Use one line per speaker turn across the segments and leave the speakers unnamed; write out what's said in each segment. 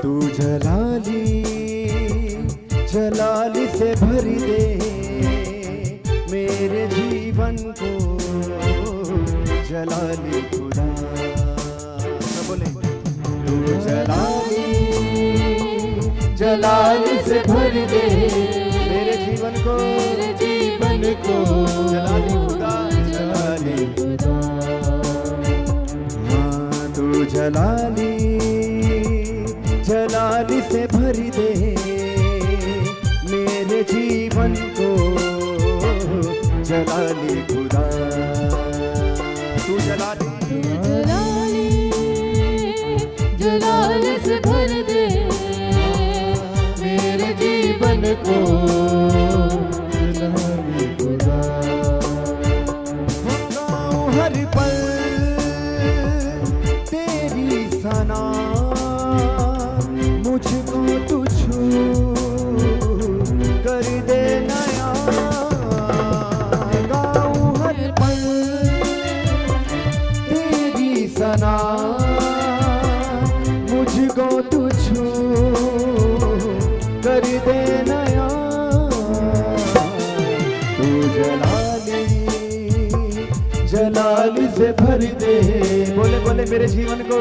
तू जलाली जलाली से भर दे मेरे जीवन को, जलाली खुदा। बोले तू जलाली जलाली से भर दे मेरे जीवन को, जलाली खुदा, जलाली खुदा। हाँ तू जलाली जलाली से भर दे मेरे जीवन को, जलाली खुदा। तू जलाली
जलाली से भर दे मेरे जीवन को, जलाली खुदा।
हर पल तेरी सना मुझको तू छू कर दे नया, गाऊं हर पल तेरी सना मुझको तू छू कर दे नया। तू जलाली जलाली से भर दे, बोले बोले मेरे जीवन को,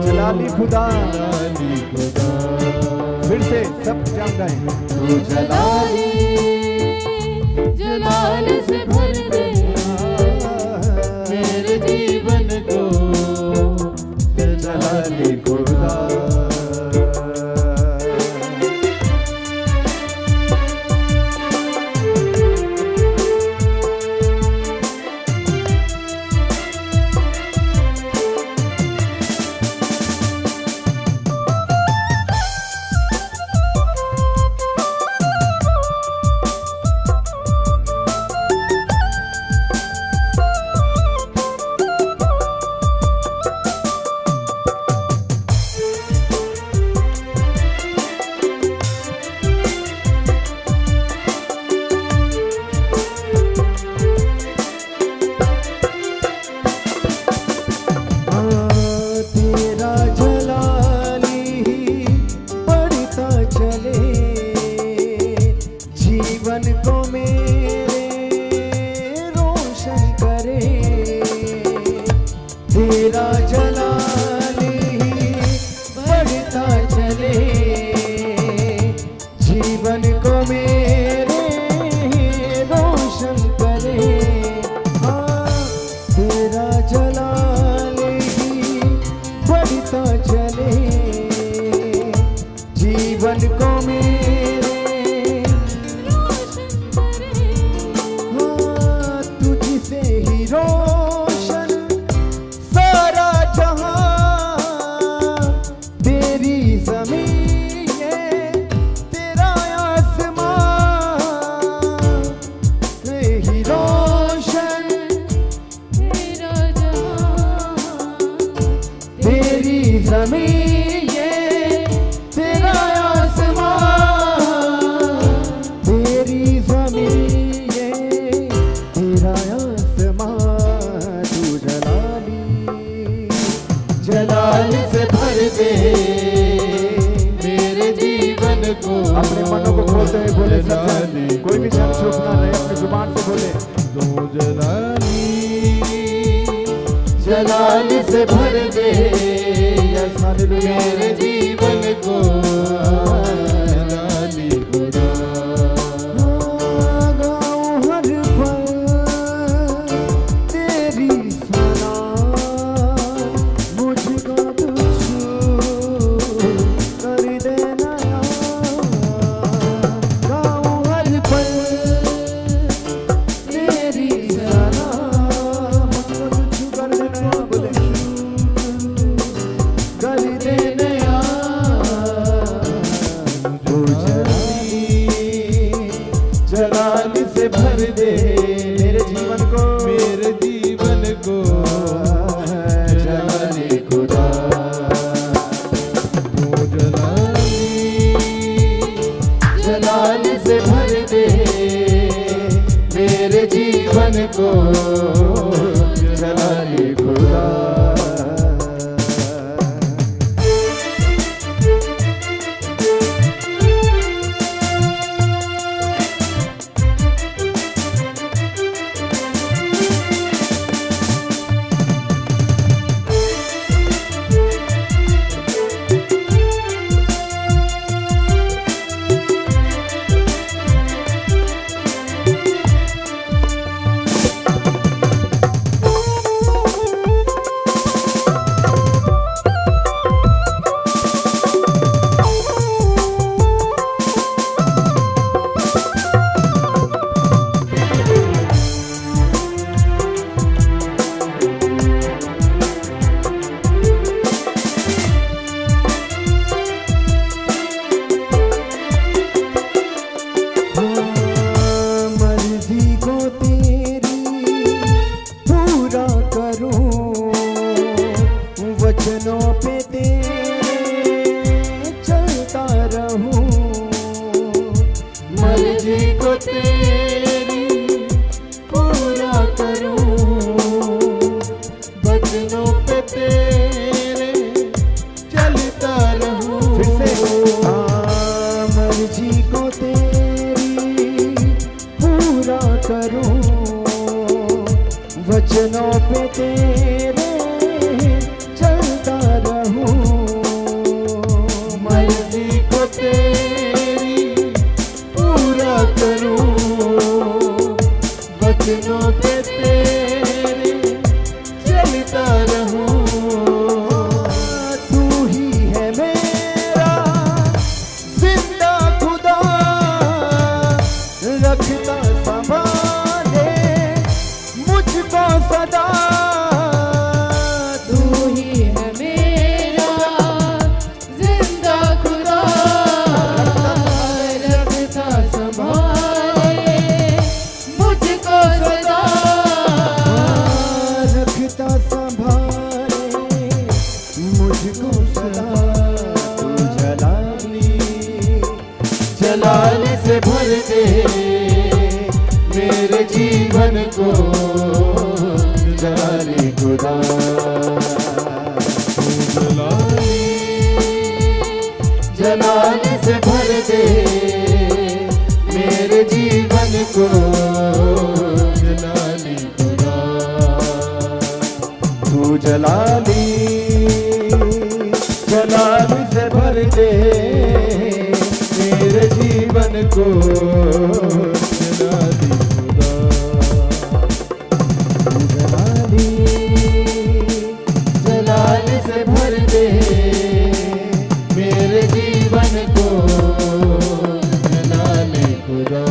जलाली खुदा, जलाली खुदा। फिर से सब जान गए। तू
जलाली जलाली से भर दे मेरे जीवन को,
जलाली खुदा। तेरा जलाली बढ़ता चले जीवन को मेरे रोशन करे। हाँ तेरा जलाली बढ़ता चले जीवन को मेरे रोशन करे। हाँ तुझसे ही रोशन सारा जहां, तेरी ज़मीन है तेरा आसमां, ही रोशन तेरा जहां, तेरी ज़मीन है तेरा आसमां, तेरी ज़मीन है तेरा आसमां। तू जलाली जलाली से भर दे मेरे जीवन को। अपने मनों को खोलते हुए बोले जलाली, कोई भी शब्द छूटना नहीं, अपनी जुबान से बोले। तो जलाली जलाली से भर दे मेरे जीवन को, जलाली खुदा। गाऊं हर पल तेरी सना मुझको तू छू कर दे नया। गाऊं हर पल तेरी सना मुझको तू छू कर दे नया, बोले कर दे नया। तू जलाली जलाली से भर दे मेरे जीवन को, जलाली खुदा। तू जलाली जलाली से भर दे मेरे जीवन को, जलाली खुदा। को सदा तू जलाली
जलाल से भर दे मेरे जीवन को जलाली खुदा जलाल से भर दे मेरे जीवन को जलाली खुदा
तू जलाली
जलाल से भर दे मेरे जीवन को जलाली खुदा
तू जलाली
जलाल से भर दे मेरे जीवन को जलाली खुदा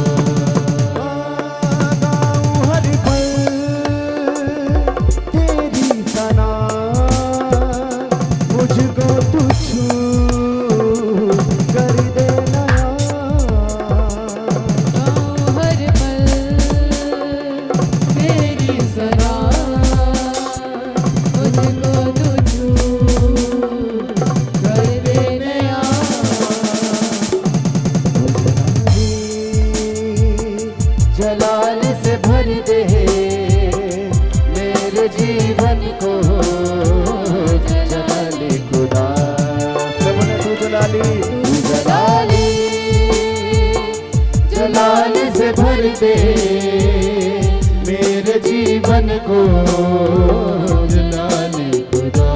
गाऊं हर पल तेरी सना मुझको तू छू कर दे नया
हर पल मेरी सना मुझको तू छू कर दे नया जलाल से भर दे मेरे जीवन को जलाली खुदा
सबने तू जलाली
जलाली जलाल से भर दे मेरे जीवन को जलाली खुदा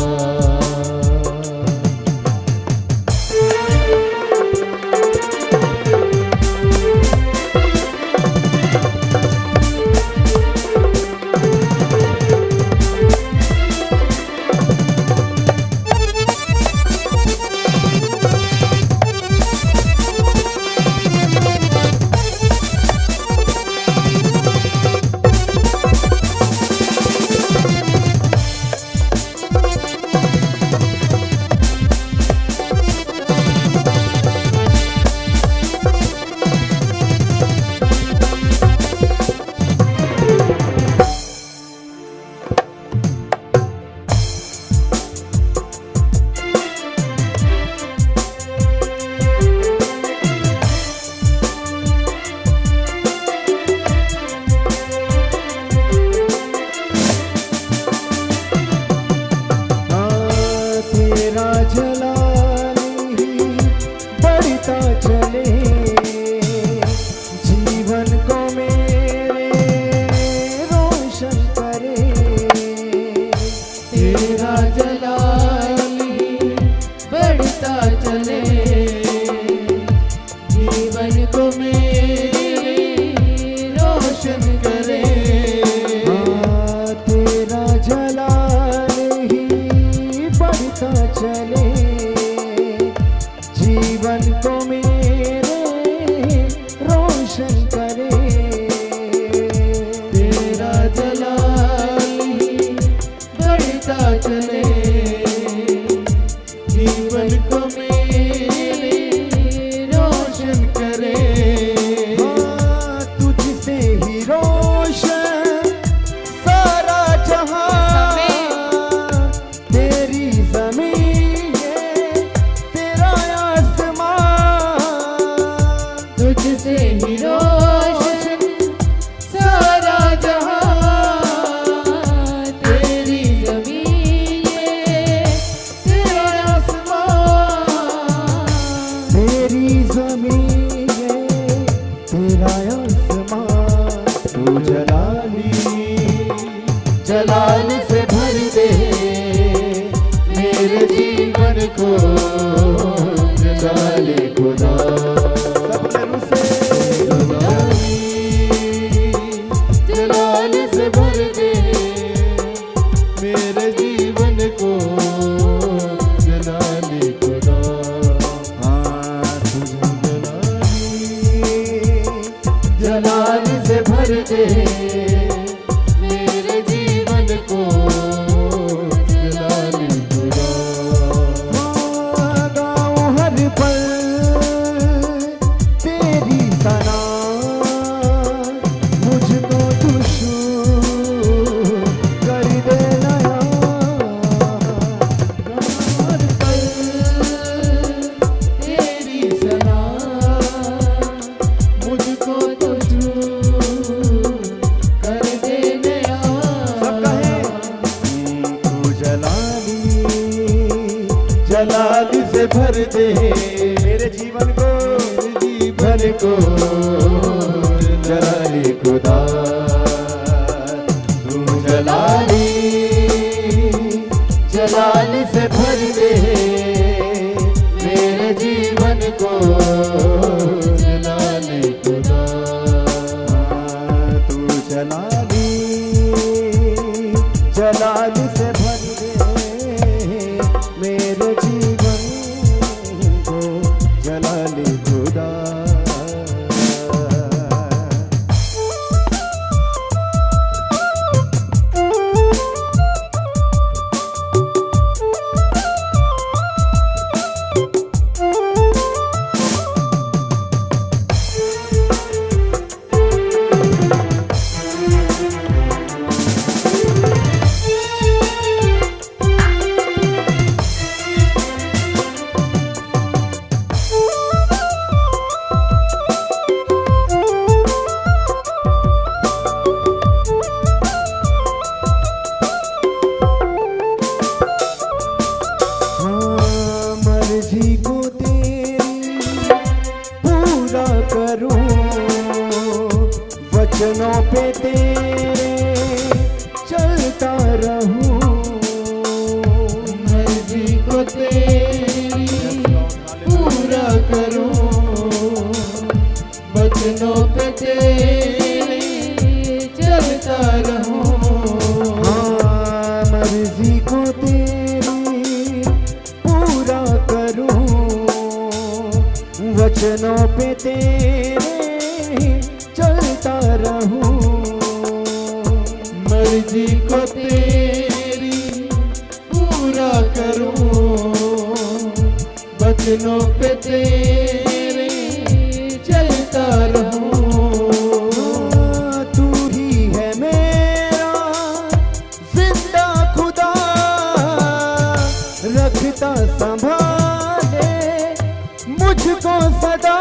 तेरा जलाली बढ़ता चले जीवन को मेरे रोशन करे
तेरा जलाली बढ़ता चले जीवन को मेरे रोशन करे
तेरा जलाली बढ़ता चले जीवन को मेरे रोशन करे
तेरा जलाली बढ़ता चले जीवन को मेरे रोशन करे
तुझसे ही रोशन सारा जहां तेरी जमीन है तेरा आसमान
तुझसे ही रोशन सारा जहां तेरी जमीन तेरा आसमान
तेरी जमीन है तेरा आसमान तू जलाली
जलाल से भर दे मेरे जीवन को जलाली खुदा
सबने रुसे
जलाल से भर दे मेरे जीवन को जलाली खुदा जलाल से भर दे मेरे जीवन को जलाली खुदा
गाऊं हर पल तेरी सना मुझको तू छू कर दे नया हर पल
जलाल से भर दे
मेरे जीवन को
जीवन को जलाली खुदा तू जलाली जलाल से भर दे मेरे जीवन को जलाली खुदा
तू जलाली जलाल से भर दे मेरे जीवन को जलाली खुदा वचनों पे तेरे चलता रहूं
मर्जी को तेरी पूरा करूं वचनों पे तेरे चलता रहूं
मर्जी को तेरी पूरा करूं वचनों पे तेरे चलता रहूं
मर्जी को तेरी पूरा करूं वचनों पे तेरे चलता रहूं
तू ही है मेरा जिंदा खुदा रखता संभाले मुझको सदा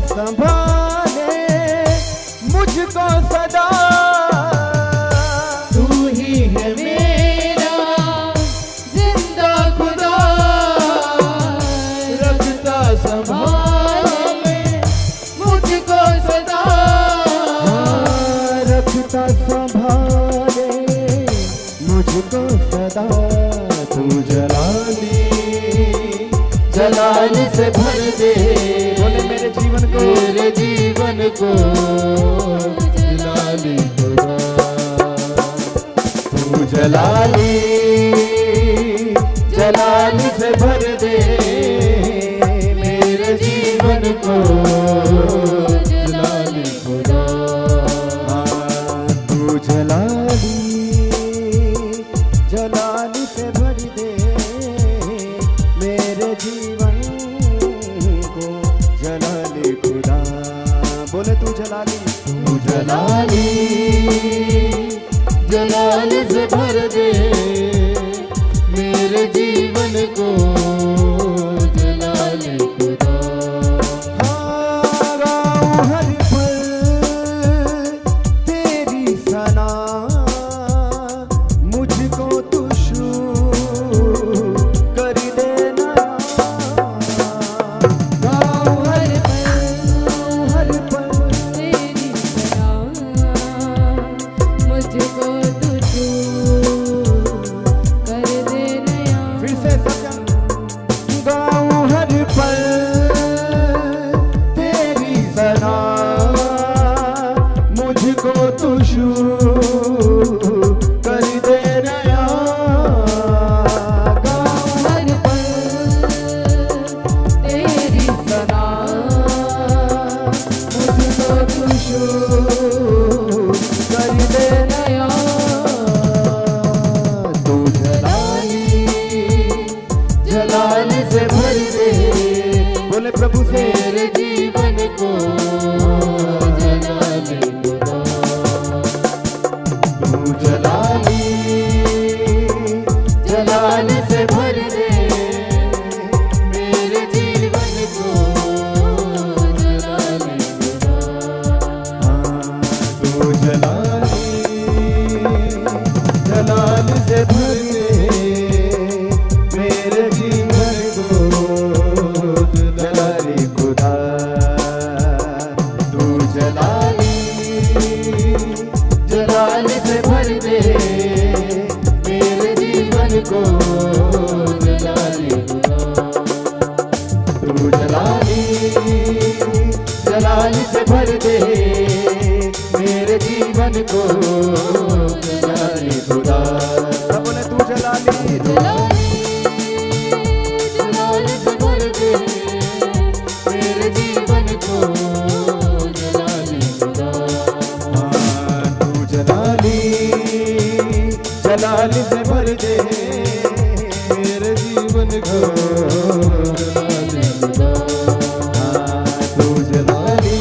संभाले मुझको सदा
तू ही है मेरा जिंदा खुदा रखता संभाले मुझको सदा
रखता संभाले मुझको सदा
तू जलाली जलाल से भर दे
मेरे जीवन को
मेरे जीवन को जलाली खुदा तू जलाली जलाल से भर दे मेरे जीवन को जलाली खुदा
तू जलाली जलाली से भर दे मेरे जीवन को जलाली खुदा बोले तू जलाली
जलाल से भर दे मेरे जीवन को जलाली खुदा
गाऊं हर पल तेरी सना मुझको तू छू कर देना गाऊं हर पल
तेरी सना मुझको तू छू कर देना
फिर से सजन गाऊं हर पल तेरी सना मुझको तू छू कर दे नया गाऊं
हर पल तेरी सना
मुझको तू छू कर दे नया
जलाली जलाल से भर दे मेरे जीवन को जलाली
तू जलाली जलाल से भर दे मेरे जीवन को जलाली खुदा।
तू जलाली जलाल से भर दे मेरे जीवन को जलाली तू जलाली जलाल से भर दे मेरे जीवन को जलाली खुदा।
सब बोले तू जलाली
जलाली जलाल से भर दे मेरे जीवन को जलाली खुदा।
तू जलाली जलाल से भर दे मेरे जीवन को
जलाली खुदा।
तू जलाली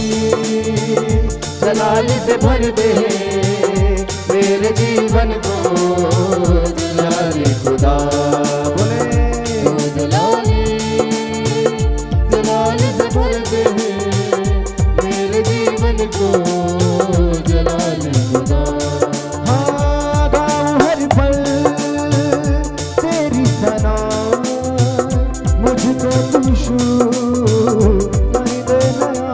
जलाल से भर दे मेरे जीवन को जलाली खुदा।
बोले
जलाली
जलाल से भर दे मेरे जीवन को जलाली खुदा।
हाँ गाऊं हर पल तेरी सना मुझको तू छू कर दे नया।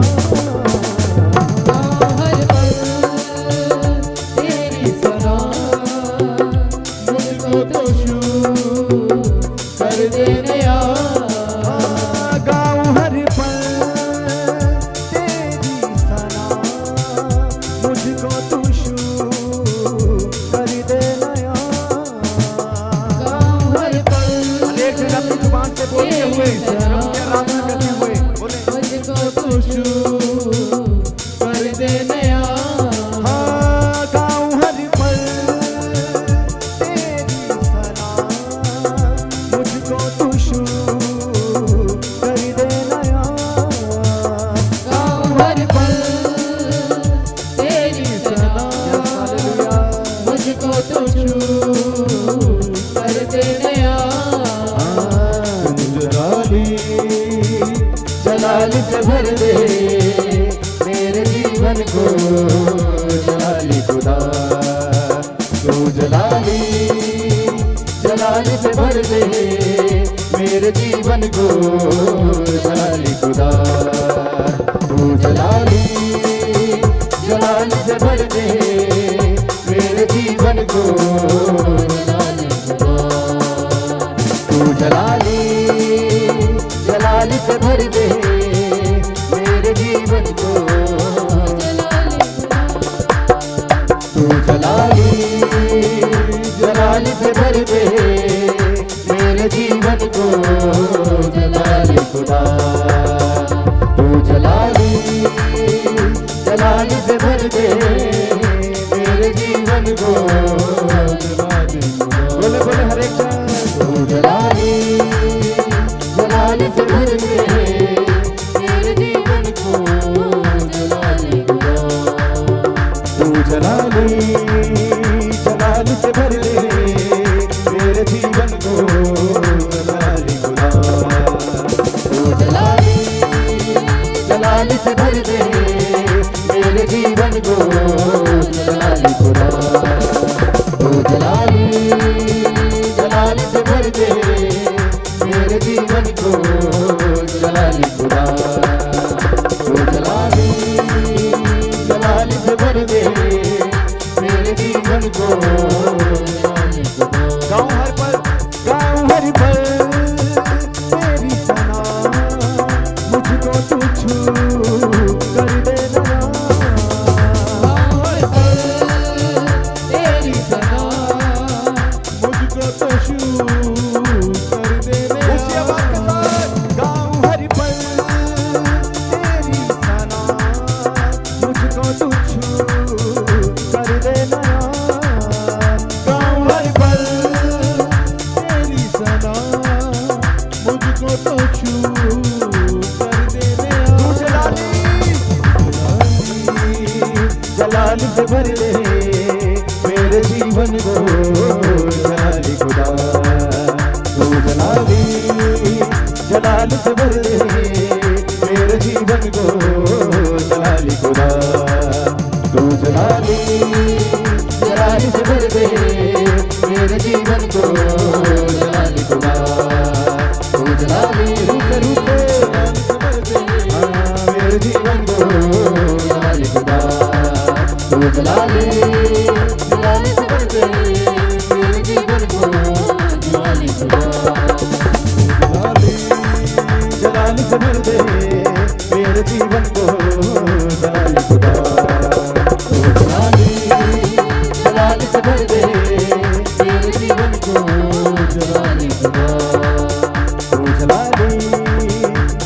हर पल तेरी सना मुझको तो छू कर दे नया।
गाऊं हर पल तेरी सना मुझको तू छू कर दे नया।
गाऊं हर पल
एक से अपनी जुबान से बोलते हुए प्रभु के आराधना करते हुए बोले
मुझको तो छू कर दे नया।
हाँ गाऊं हर पल तेरी सना मुझको तू छू कर दे नया।
गाऊं हर पल तेरी सना मुझको तो छू कर दे नया।
जलाली
जलाल से भर दे मेरे जीवन को जलाली खुदा। तू जलाली जलाल से भर दे मेरे जीवन को जलाली खुदा। तू जलाली जलाल से भर दे मेरे जीवन को जलाली खुदा। तू जलाली जलाल से भर दे मेरे जीवन को तू जलाली जलाल से भर दे मेरे जीवन को जलाली खुदा। तू जलाली जलाल से भर दे मेरे जीवन को जलाली खुदा।
बोले बोले हर एक जन
तू जलाली जलाल से भर दे मेरे जीवन को जलाली खुदा।
तू जलाली जलाल से भर दे मेरे जीवन को जलाली खुदा।
तू जलाली जलाल से भर दे मेरे जीवन को जलाली खुदा। तू जलाली जलाल से भर दे मेरे जीवन को जलाली खुदा। तू जलाली जलाल से भर दे मेरे जीवन को जलाली खुदा।
गाऊं हर पल तेरी सना मुझको तू छू कर दे नया।
हर पल तेरी सना
मुझको तो छू कर दे नया। ऊंची आवाज के साथ गाऊं हर पल तेरी सना मुझको तू छू कर दे नया। गाऊं हर पल तेरी सना मुझको तो छू कर दे नया। तू जलाली जलाल से भर दे मेरे जीवन
जीवन को जलाली खुदा। तू जलाली जलाल से भर दे मेरे जीवन को जलाली खुदा। तू जलाली जलाल से भर दे मेरे जीवन को जलाली खुदा। तू जलाली रूप रूप मेरे जीवन को जलाली खुदा। तू जलाली जलाल से भर दे मेरे जीवन को जलाली खुदा। जलाल से भर दे मेरे जीवन को जलाली खुदा। तू जलाली जलाल से भर दे मेरे जीवन को जलाली खुदा। तू जलाली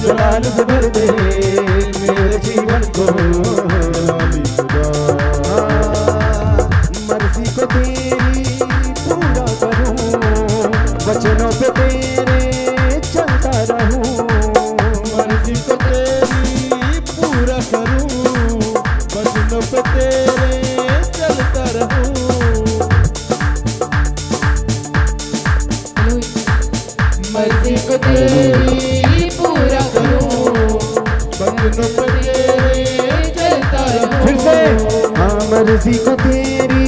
जलाल से भर दे मेरे जीवन को जलाली खुदा। मर्जी को तेरी पूरा करूं वचनों पे तेरे चलता रहूं। मर्जी को तेरी पूरा करूं वचनों पे तेरे चलता रहूं।
मर्जी को तेरी पूरा करूं
वचनों पे तेरे
चलता रहूं।
फिर से हाँ मर्जी को तेरी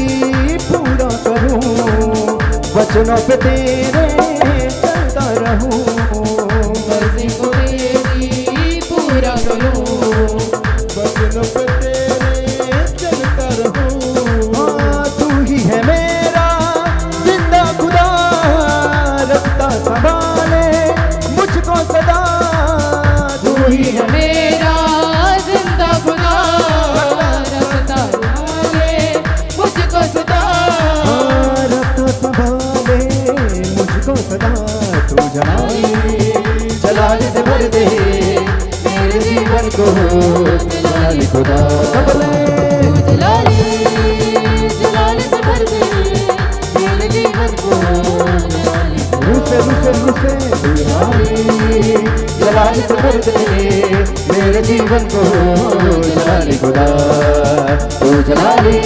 पूरा करूं वचनों पे तेरे चलता रहूं।
मर्जी को तेरी पूरा करूं
वचनों पे तेरे चलता रहूं। हाँ तू ही है मेरा जिंदा खुदा रखता संभाले मुझको सदा।
तू ही है मेरा जिंदा खुदा रखता संभाले मुझको सदा।
रखता संभाले मुझको सदा। तू जलाली जलाल से भर दे मेरे जीवन को जलाली खुदा।
जलाली जलाल से भर दे मेरे जीवन को जलाली
रूसे रूसे रूसे जलाली जलाल से भर दे मेरे जीवन को जलाली खुदा। तू जलाली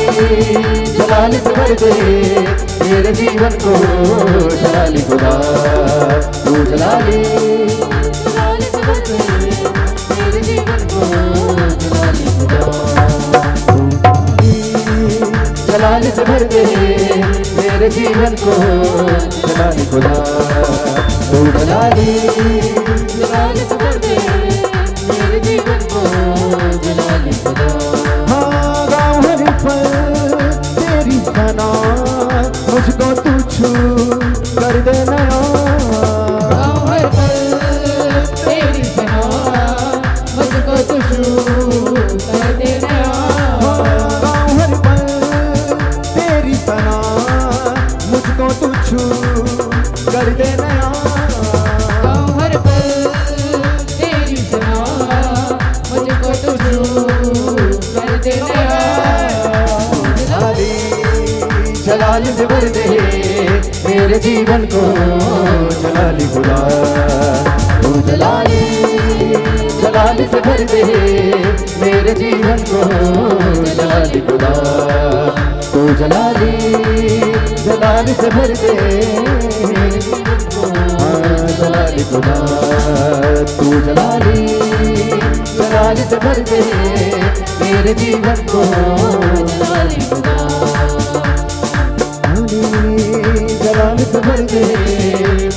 जलाल से भर दे मेरे जीवन को जलाली खुदा। तू जलाली
जलाल से भर दे मेरे जीवन को जलाली खुदा।
जलाल से भर दे मेरे जीवन को जलाली खुदा। तू जलाली
जलाल से भर दे मेरे जीवन को जलाली खुदा।
हाँ गाँव हर पल तेरी सना मुझको तू छू कर दे नया।
गाँव हर पल तेरी सना मुझको तू छू कर दे नया।
गाँव हर पल तेरी सना मुझको तू छू कर दे नया।
गाँव हर पल तेरी सना मुझको तू छू कर दे नया।
जलाली जलाल से भर दे मेरे जीवन को जलाली खुदा। तू जलाली जलाल से भर दे मेरे जीवन को जलाली खुदा। तू जलाली जलाल से भर दे मेरे जीवन को जलाली खुदा। तू जलाली जलाल से भर दे मेरे जीवन को
जलाली खुदा।
जलाल से भर दे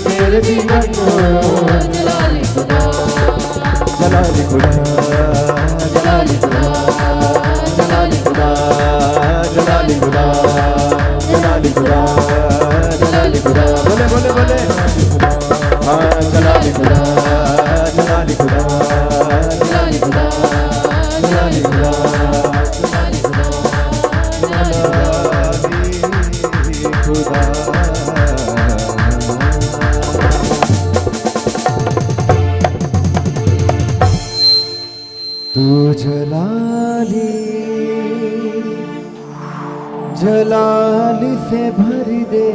मेरे जीवन को
जलाली खुदा।
जलाली खुदा। जलाली खुदा। जलाली खुदा। जलाली खुदा। जलाली खुदा। जलाली खुदा। बोले बोले बोले हाँ जलाली खुदा। जलाली खुदा।
जलाली खुदा।
जलाली खुदा।
जलाली खुदा।
जलाली खुदा। तू जलाली जलाल से भर दे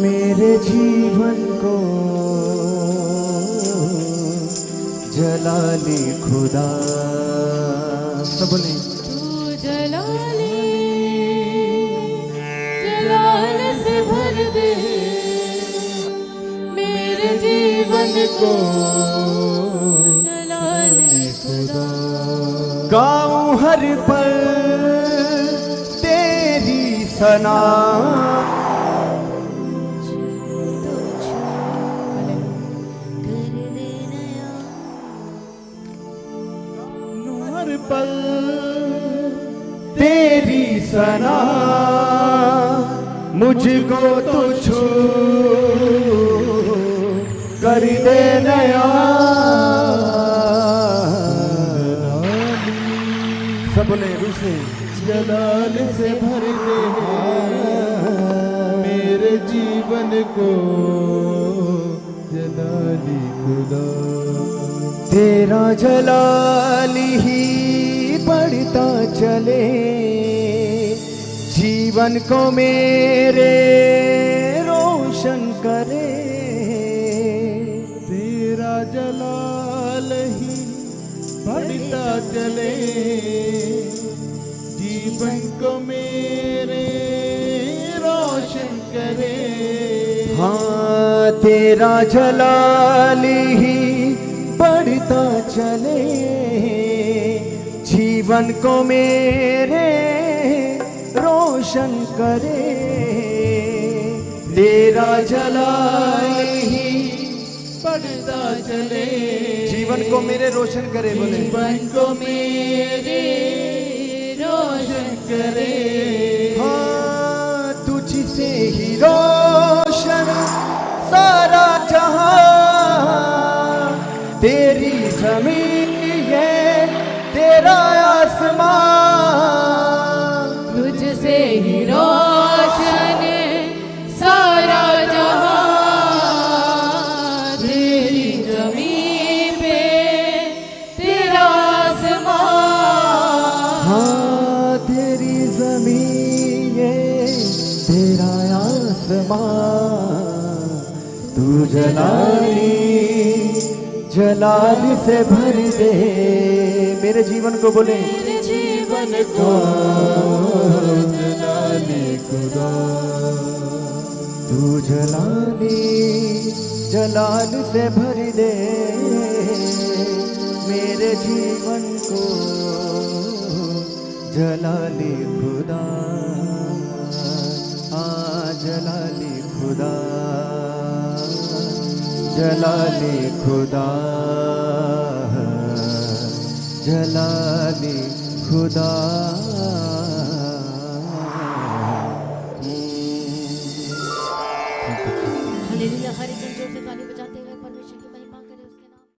मेरे जीवन को जलाली खुदा। सब बोले
जलाली जलाल से भर दे मेरे जीवन को जलाली खुदा।
गाऊं हर पल तेरी सना, हर पल तेरी सना, मुझको तो छू कर दे नया। सबने रूसे
जलाल से भर दे मेरे जीवन को जलाली खुदा।
तेरा जलाल ही बढ़ता चले जीवन को मेरे रोशन करे।
तेरा जलाल ही बढ़ता चले जीवन को मेरे रोशन करे।
हाँ तेरा जलाल ही बढ़ता चले जीवन को मेरे रोशन करे। तेरा जलाल ही
बढ़ता चले
जीवन को मेरे रोशन करे। बोले
जीवन को मेरे रोशन करे।
हाँ तुझसे ही रोशन सारा जहां, तेरी जमीन है तेरा आसमां।
तुझसे ही रोशन सारा जहां, तेरी जमीन पे तेरा आसमां।
हाँ तेरी जमीन है तेरा आसमां। तू जलाली जलाल से भर दे मेरे जीवन को। बोले
मेरे जीवन को
जलाली खुदा।
तू जलाली जलाल से भर दे मेरे जीवन को जलाली खुदा। आ जलाली खुदा जलाली खुदा जलाली खुदा।